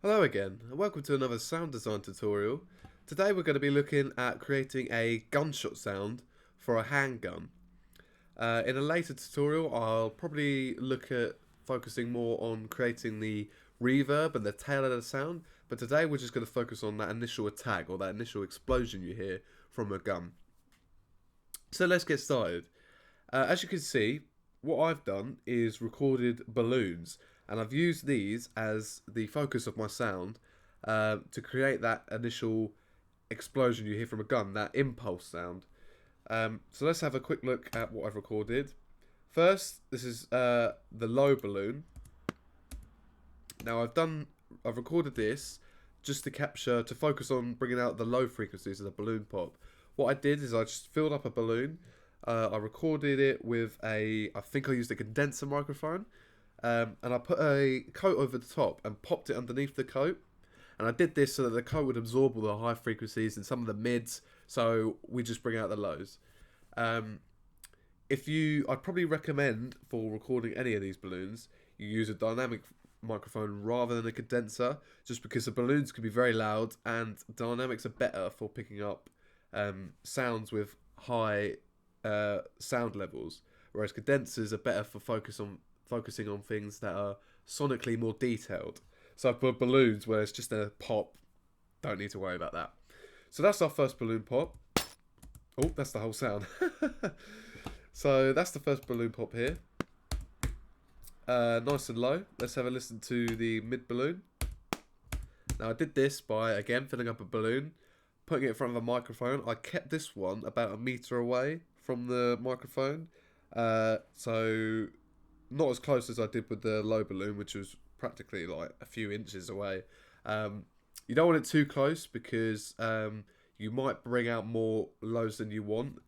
Hello again, and welcome to another sound design tutorial. Today we're going to be looking at creating a gunshot sound for a handgun. In a later tutorial I'll probably look at focusing more on creating the reverb and the tail of the sound, but today we're just going to focus on that initial attack or that initial explosion you hear from a gun. So let's get started. As you can see, what I've done is recorded balloons, and I've used these as the focus of my sound to create that initial explosion you hear from a gun, that impulse sound. So let's have a quick look at what I've recorded. First, this is the low balloon. Now I've recorded this just to focus on bringing out the low frequencies of the balloon pop. What I did is I just filled up a balloon. I recorded it with I think I used a condenser microphone, and I put a coat over the top and popped it underneath the coat. And I did this so that the coat would absorb all the high frequencies and some of the mids, so we just bring out the lows. Um, I'd probably recommend for recording any of these balloons, you use a dynamic microphone rather than a condenser, just because the balloons can be very loud and dynamics are better for picking up sounds with high sound levels, whereas condensers are better for focusing on things that are sonically more detailed. So for balloons where it's just a pop, don't need to worry about that. So that's our first balloon pop. Oh, that's the whole sound. So that's the first balloon pop here. Nice and low. Let's have a listen to the mid balloon. Now I did this by, again, filling up a balloon, putting it in front of a microphone. I kept this one about a meter away from the microphone. So not as close as I did with the low balloon, which was practically like a few inches away. You don't want it too close because you might bring out more lows than you want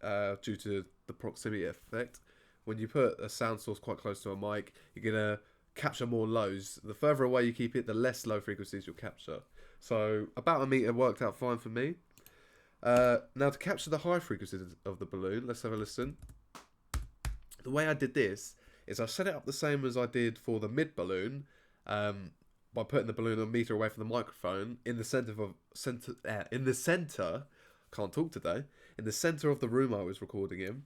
due to the proximity effect. When you put a sound source quite close to a mic, you're going to capture more lows. The further away you keep it, the less low frequencies you'll capture. So about a meter worked out fine for me. Now to capture the high frequencies of the balloon, let's have a listen. The way I did this is I set it up the same as I did for the mid balloon, by putting the balloon a meter away from the microphone in the center. Can't talk today. In the center of the room I was recording in.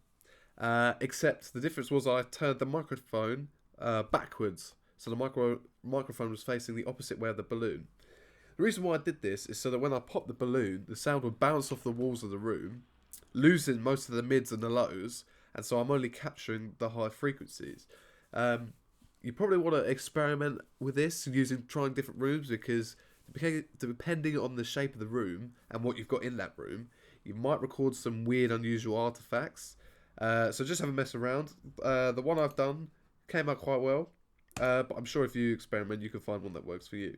Except the difference was I turned the microphone backwards, so the microphone was facing the opposite way of the balloon. The reason why I did this is so that when I popped the balloon, the sound would bounce off the walls of the room, losing most of the mids and the lows, and so I'm only capturing the high frequencies. You probably want to experiment with this using trying different rooms, because depending on the shape of the room and what you've got in that room, you might record some weird, unusual artifacts. So just have a mess around. The one I've done came out quite well, but I'm sure if you experiment, you can find one that works for you.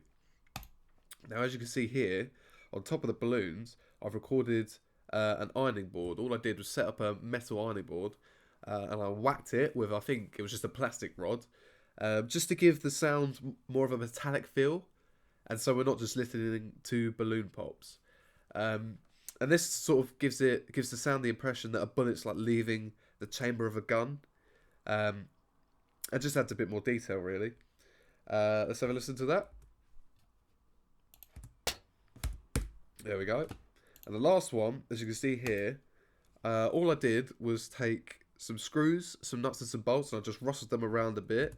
Now, as you can see here, on top of the balloons, I've recorded an ironing board. All I did was set up a metal ironing board, and I whacked it with, I think it was just a plastic rod, just to give the sound more of a metallic feel, and so we're not just listening to balloon pops. And this sort of gives the sound the impression that a bullet's like leaving the chamber of a gun. It just adds a bit more detail, really. Let's have a listen to that. There we go. And the last one, as you can see here, all I did was take some screws, some nuts and some bolts, and I just rustled them around a bit.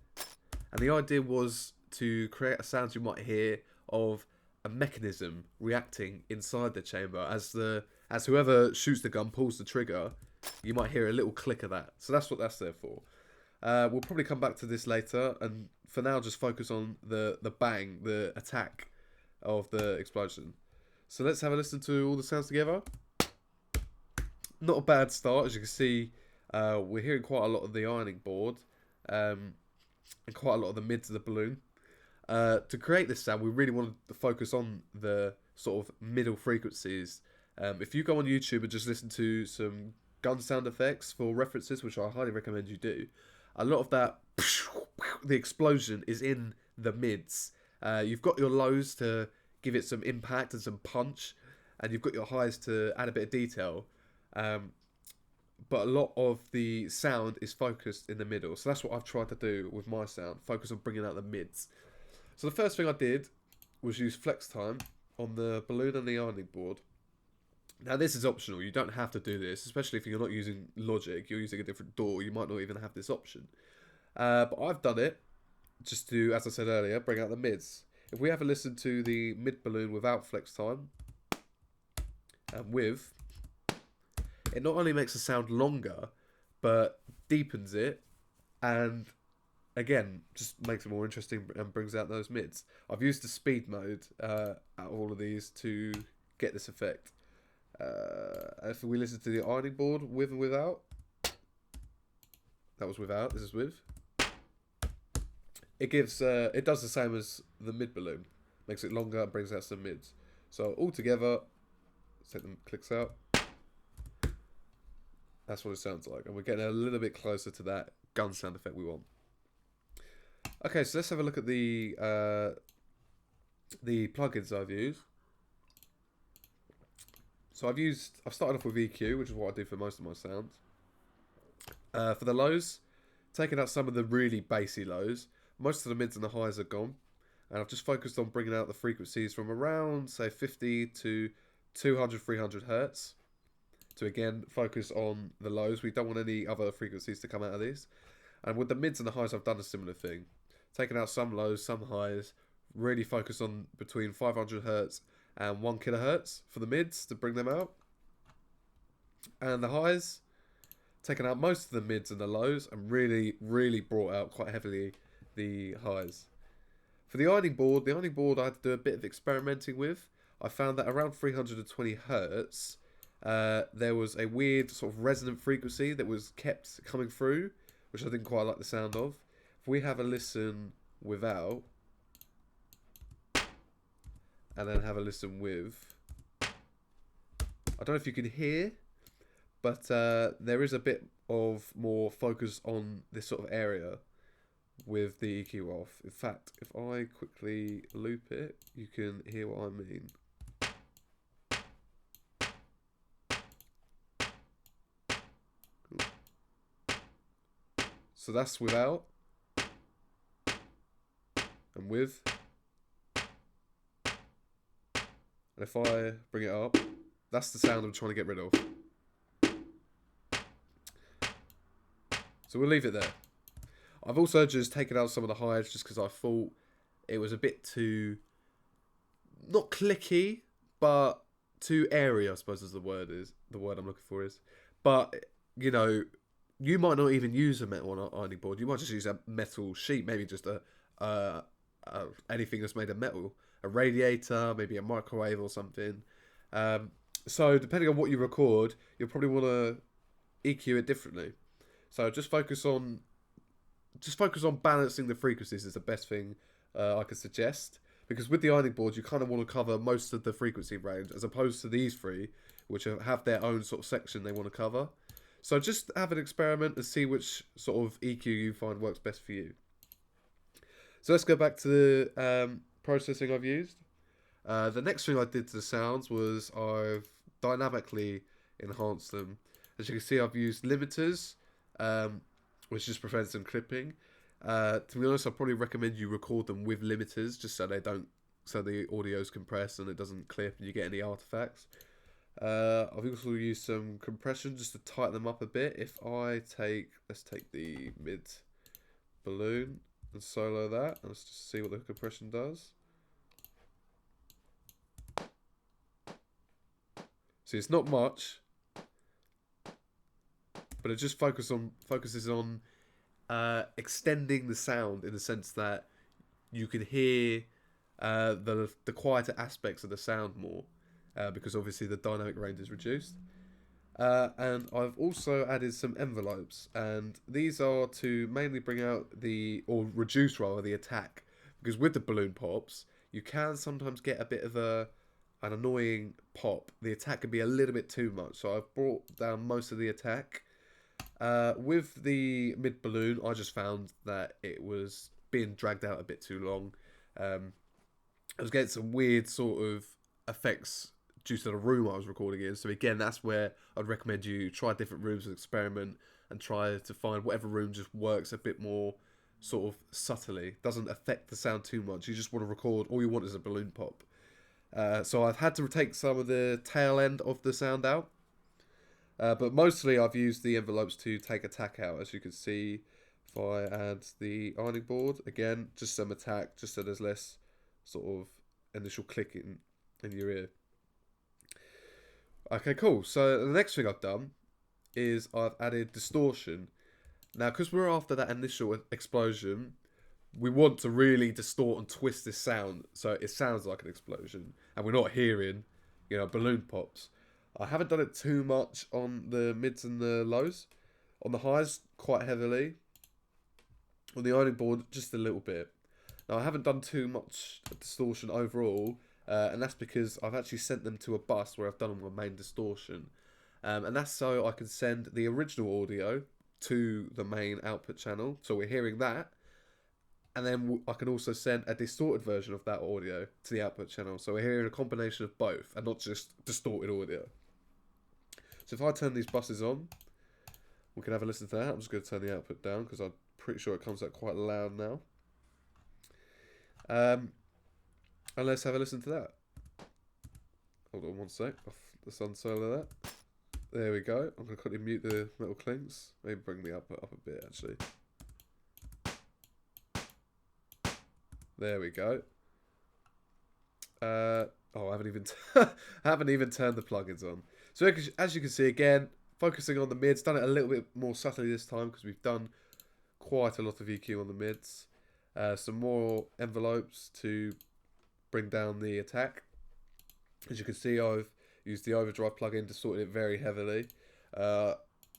And the idea was to create a sound you might hear of a mechanism reacting inside the chamber as whoever shoots the gun pulls the trigger. You might hear a little click of that. So that's what that's there for. We'll probably come back to this later, and for now just focus on the bang, the attack of the explosion. So let's have a listen to all the sounds together. Not a bad start. As you can see, we're hearing quite a lot of the ironing board, and quite a lot of the mids of the balloon. To create this sound, we really wanted to focus on the sort of middle frequencies. If you go on YouTube and just listen to some gun sound effects for references, which I highly recommend you do, a lot of that, the explosion is in the mids. You've got your lows to give it some impact and some punch, and you've got your highs to add a bit of detail. But a lot of the sound is focused in the middle. So that's what I've tried to do with my sound, focus on bringing out the mids. So the first thing I did was use flex time on the balloon and the ironing board. Now this is optional, you don't have to do this, especially if you're not using Logic, you're using a different DAW, you might not even have this option. But I've done it just to, as I said earlier, bring out the mids. If we have a listen to the mid balloon without flex time, and with, it not only makes the sound longer, but deepens it, and again, just makes it more interesting and brings out those mids. I've used the speed mode out of all of these to get this effect. If we listen to the ironing board with and without, that was without, this is with. It gives, it does the same as the mid balloon, makes it longer and brings out some mids. So all together, let's take the clicks out. That's what it sounds like, and we're getting a little bit closer to that gun sound effect we want. Okay, so let's have a look at the plugins I've used. So I've started off with EQ, which is what I do for most of my sounds. For the lows, taking out some of the really bassy lows. Most of the mids and the highs are gone, and I've just focused on bringing out the frequencies from around, say, 50 to 200, 300 hertz. To again focus on the lows. We don't want any other frequencies to come out of these. And with the mids and the highs, I've done a similar thing. Taken out some lows, some highs. Really focus on between 500 hertz and 1 kilohertz for the mids to bring them out. And the highs, taken out most of the mids and the lows, and really brought out quite heavily the highs. For the ironing board I had to do a bit of experimenting with. I found that around 320 hertz, there was a weird sort of resonant frequency that was kept coming through, which I didn't quite like the sound of. If we have a listen without, and then have a listen with, I don't know if you can hear, but there is a bit of more focus on this sort of area with the EQ off. In fact, if I quickly loop it, you can hear what I mean. So that's without, and with. And if I bring it up, that's the sound I'm trying to get rid of. So we'll leave it there. I've also just taken out some of the highs just because I thought it was a bit too, not clicky, but too airy, I suppose is the word I'm looking for is. But, you know, you might not even use a metal ironing board. You might just use a metal sheet, maybe just anything that's made of metal. A radiator, maybe a microwave or something. So depending on what you record, you'll probably want to EQ it differently. So just focus on balancing the frequencies is the best thing I could suggest. Because with the ironing board, you kind of want to cover most of the frequency range, as opposed to these three, which have their own sort of section they want to cover. So just have an experiment and see which sort of EQ you find works best for you. So let's go back to the processing I've used. The next thing I did to the sounds was I've dynamically enhanced them. As you can see, I've used limiters, which just prevents them clipping. To be honest, I probably recommend you record them with limiters, just so the audio's compressed and it doesn't clip and you get any artifacts. I've also used some compression just to tighten them up a bit. Let's take the mid balloon and solo that, and let's just see what the compression does. See, it's not much, but it just focuses on extending the sound in the sense that you can hear the quieter aspects of the sound more, because obviously the dynamic range is reduced. And I've also added some envelopes, and these are to mainly bring out or reduce rather the attack, because with the balloon pops you can sometimes get a bit of an annoying pop. The attack can be a little bit too much, so I've brought down most of the attack. With the mid balloon, I just found that it was being dragged out a bit too long. I was getting some weird sort of effects due to the room I was recording in. So again, that's where I'd recommend you try different rooms and experiment and try to find whatever room just works a bit more sort of subtly, doesn't affect the sound too much. You just want to record, all you want is a balloon pop. So I've had to take some of the tail end of the sound out. But mostly I've used the envelopes to take attack out. As you can see, if I add the ironing board, again, just some attack, just so there's less sort of initial clicking in your ear. Okay, cool. So the next thing I've done is I've added distortion. Now, because we're after that initial explosion, we want to really distort and twist this sound so it sounds like an explosion, and we're not hearing, balloon pops. I haven't done it too much on the mids and the lows. On the highs, quite heavily. On the ironing board, just a little bit. Now, I haven't done too much distortion overall, and that's because I've actually sent them to a bus where I've done my main distortion. And that's so I can send the original audio to the main output channel. So we're hearing that. And then I can also send a distorted version of that audio to the output channel. So we're hearing a combination of both and not just distorted audio. So if I turn these buses on, we can have a listen to that. I'm just going to turn the output down because I'm pretty sure it comes out quite loud now. And let's have a listen to that. Hold on one sec. Let's unsolo that. There we go. I'm going to quickly mute the metal clinks. Maybe bring the output up a bit, actually. There we go. I haven't even turned the plugins on. So as you can see, again, focusing on the mids. Done it a little bit more subtly this time because we've done quite a lot of EQ on the mids. Some more envelopes to bring down the attack. As you can see, I've used the overdrive plugin, distorted it very heavily.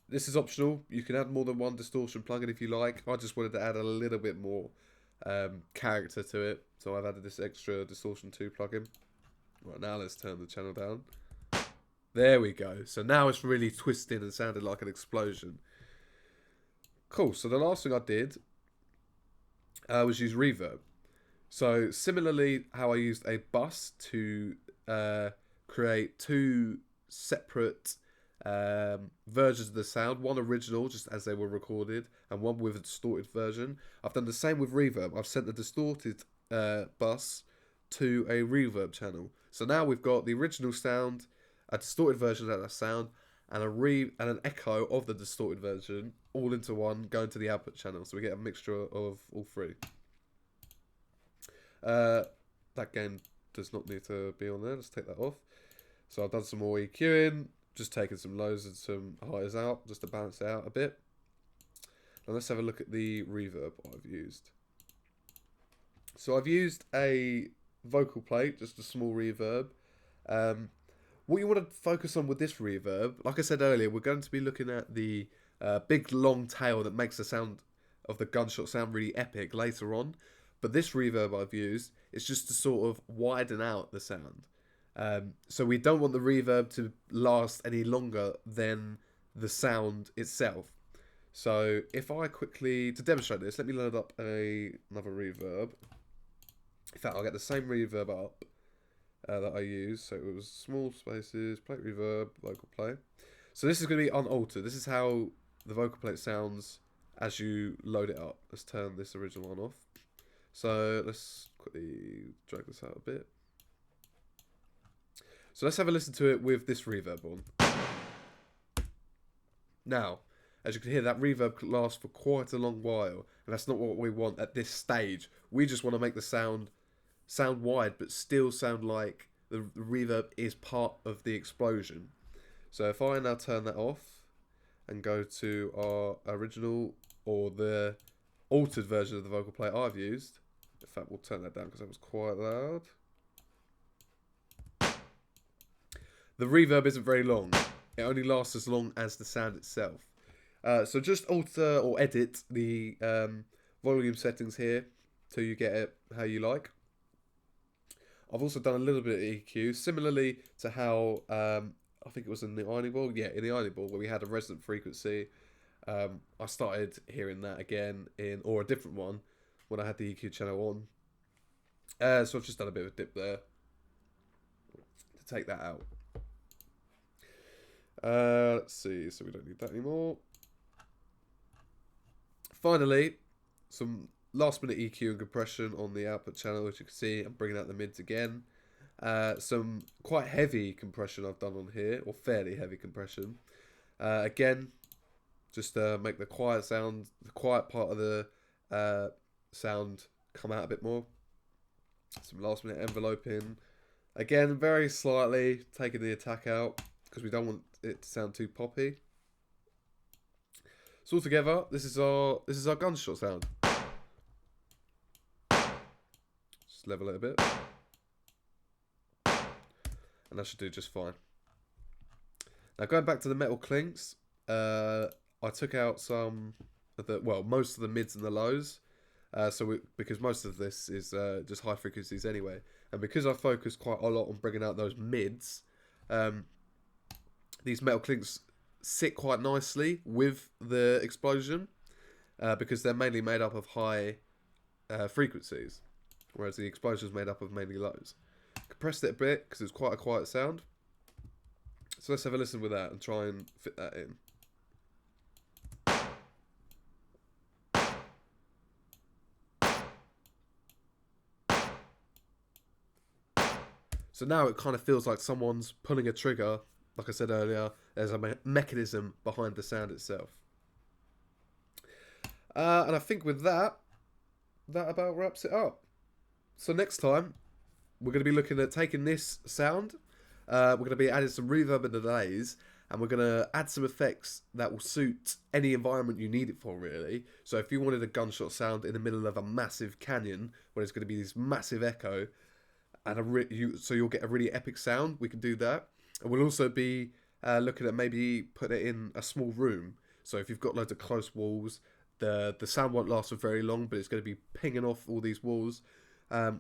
This is optional. You can add more than one distortion plugin if you like. I just wanted to add a little bit more character to it, so I've added this extra distortion 2 plugin. Right, now let's turn the channel down. There we go. So now it's really twisted and sounded like an explosion. Cool. So the last thing I did was use reverb. So similarly how I used a bus to create 2 separate versions of the sound, one original just as they were recorded and one with a distorted version. I've done the same with reverb. I've sent the distorted bus to a reverb channel. So now we've got the original sound, a distorted version of that sound, and an echo of the distorted version all into one going to the output channel. So we get a mixture of all 3. That gain does not need to be on there. Let's take that off. So I've done some more EQing, just taking some lows and some highs out just to balance it out a bit. Now let's have a look at the reverb I've used. So I've used a vocal plate, just a small reverb. What you want to focus on with this reverb, like I said earlier, we're going to be looking at the big long tail that makes the sound of the gunshot sound really epic later on. But this reverb I've used is just to sort of widen out the sound. So we don't want the reverb to last any longer than the sound itself. So if I quickly, to demonstrate this, let me load up another reverb. In fact, I'll get the same reverb up that I used. So it was small spaces, plate reverb, vocal plate. So this is going to be unaltered. This is how the vocal plate sounds as you load it up. Let's turn this original one off. So let's quickly drag this out a bit. So let's have a listen to it with this reverb on. Now, as you can hear, that reverb could last for quite a long while, and that's not what we want at this stage. We just want to make the sound wide, but still sound like the reverb is part of the explosion. So if I now turn that off and go to our original or the altered version of the vocal plate I've used, in fact, we'll turn that down because that was quite loud. The reverb isn't very long. It only lasts as long as the sound itself. So just alter or edit the volume settings here till you get it how you like. I've also done a little bit of EQ, similarly to how I think it was in the ironing board. Yeah, in the ironing board where we had a resonant frequency. I started hearing that again or a different one when I had the EQ channel on. So I've just done a bit of a dip there to take that out. Let's see, so we don't need that anymore. Finally, some last minute EQ and compression on the output channel, as you can see. I'm bringing out the mids again. Some quite heavy compression I've done on here, or fairly heavy compression. Again, just to make the quiet sound, the quiet part of the sound come out a bit more. Some last minute enveloping. Again, very slightly taking the attack out because we don't want it to sound too poppy. So altogether, this is our gunshot sound. Just level it a bit, and that should do just fine. Now going back to the metal clinks, I took out some of the, well, most of the mids and the lows. Because most of this is just high frequencies anyway, and because I focus quite a lot on bringing out those mids, these metal clinks sit quite nicely with the explosion, because they're mainly made up of high frequencies, whereas the explosion is made up of mainly lows. Compressed it a bit because it's quite a quiet sound. So let's have a listen with that and try and fit that in. So now it kind of feels like someone's pulling a trigger. Like I said earlier, there's a mechanism behind the sound itself. And I think with that about wraps it up. So next time, we're going to be looking at taking this sound. We're going to be adding some reverb and delays. And we're going to add some effects that will suit any environment you need it for, really. So if you wanted a gunshot sound in the middle of a massive canyon, where it's going to be this massive echo, and so you'll get a really epic sound, we can do that. And we'll also be looking at maybe putting it in a small room. So if you've got loads of close walls, the sound won't last for very long, but it's going to be pinging off all these walls,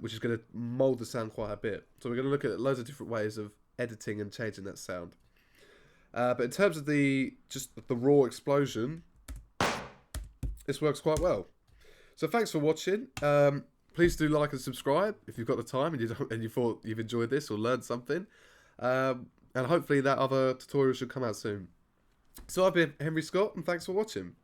which is going to mould the sound quite a bit. So we're going to look at loads of different ways of editing and changing that sound. But in terms of just the raw explosion, this works quite well. So thanks for watching. Please do like and subscribe if you've got the time and you thought you've enjoyed this or learned something. And hopefully that other tutorial should come out soon. So I've been Henry Scott, and thanks for watching.